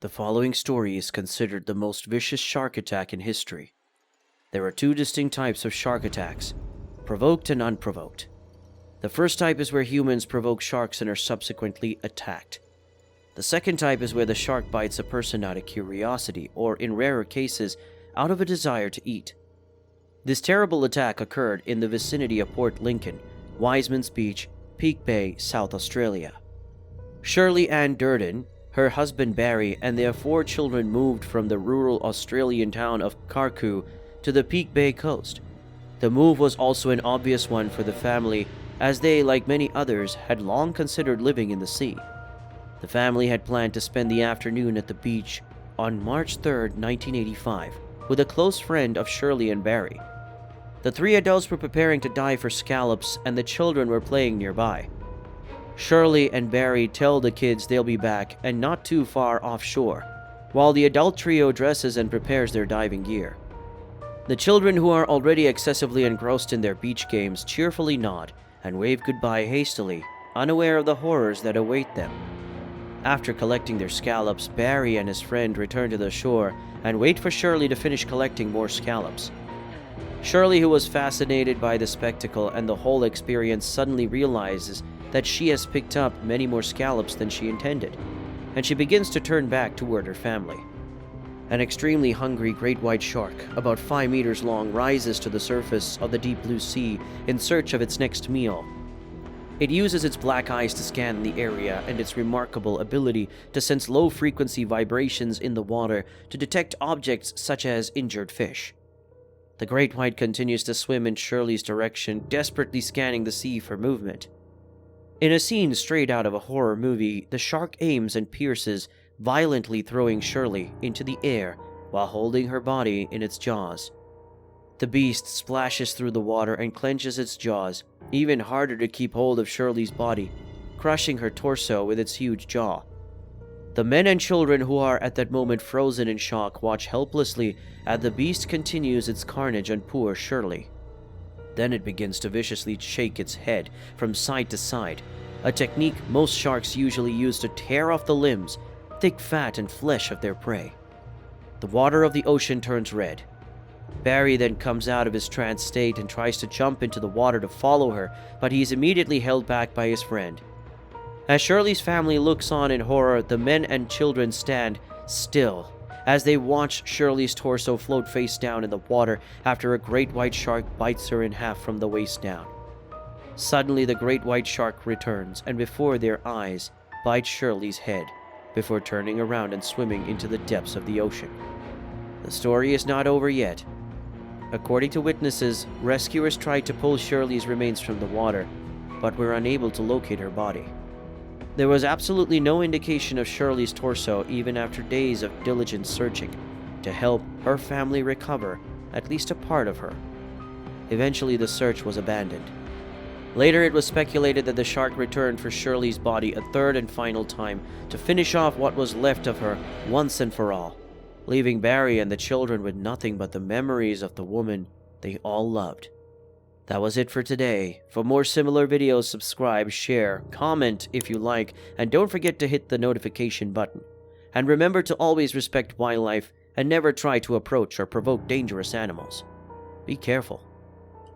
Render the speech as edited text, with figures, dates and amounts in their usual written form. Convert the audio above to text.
The following story is considered the most vicious shark attack in history. There are two distinct types of shark attacks, provoked and unprovoked. The first type is where humans provoke sharks and are subsequently attacked. The second type is where the shark bites a person out of curiosity, or in rarer cases, out of a desire to eat. This terrible attack occurred in the vicinity of Port Lincoln, Wiseman's Beach, Peake Bay, South Australia. Shirley Ann Durden, her husband Barry, and their 4 children moved from the rural Australian town of Karkoo to the Peake Bay coast. The move was also an obvious one for the family, as they, like many others, had long considered living in the sea. The family had planned to spend the afternoon at the beach on March 3, 1985, with a close friend of Shirley and Barry. The 3 adults were preparing to dive for scallops, and the children were playing nearby. Shirley and Barry tell the kids they'll be back and not too far offshore, while the adult trio dresses and prepares their diving gear. The children, who are already excessively engrossed in their beach games, cheerfully nod and wave goodbye hastily, unaware of the horrors that await them. After collecting their scallops, Barry and his friend return to the shore and wait for Shirley to finish collecting more scallops. Shirley, who was fascinated by the spectacle and the whole experience, suddenly realizes that she has picked up many more scallops than she intended, and she begins to turn back toward her family. An extremely hungry great white shark, about 5 meters long, rises to the surface of the deep blue sea in search of its next meal. It uses its black eyes to scan the area and its remarkable ability to sense low-frequency vibrations in the water to detect objects such as injured fish. The great white continues to swim in Shirley's direction, desperately scanning the sea for movement. In a scene straight out of a horror movie, the shark aims and pierces, violently throwing Shirley into the air while holding her body in its jaws. The beast splashes through the water and clenches its jaws, even harder to keep hold of Shirley's body, crushing her torso with its huge jaw. The men and children, who are at that moment frozen in shock, watch helplessly as the beast continues its carnage on poor Shirley. Then it begins to viciously shake its head from side to side, a technique most sharks usually use to tear off the limbs, thick fat, and flesh of their prey. The water of the ocean turns red. Barry then comes out of his trance state and tries to jump into the water to follow her, but he is immediately held back by his friend. As Shirley's family looks on in horror, the men and children stand still as they watch Shirley's torso float face down in the water after a great white shark bites her in half from the waist down. Suddenly, the great white shark returns, and before their eyes, bites Shirley's head, before turning around and swimming into the depths of the ocean. The story is not over yet. According to witnesses, rescuers tried to pull Shirley's remains from the water, but were unable to locate her body. There was absolutely no indication of Shirley's torso even after days of diligent searching to help her family recover at least a part of her. Eventually, the search was abandoned. Later, it was speculated that the shark returned for Shirley's body a third and final time to finish off what was left of her once and for all, leaving Barry and the children with nothing but the memories of the woman they all loved. That was it for today. For more similar videos, subscribe, share, comment if you like, and don't forget to hit the notification button. And remember to always respect wildlife and never try to approach or provoke dangerous animals. Be careful.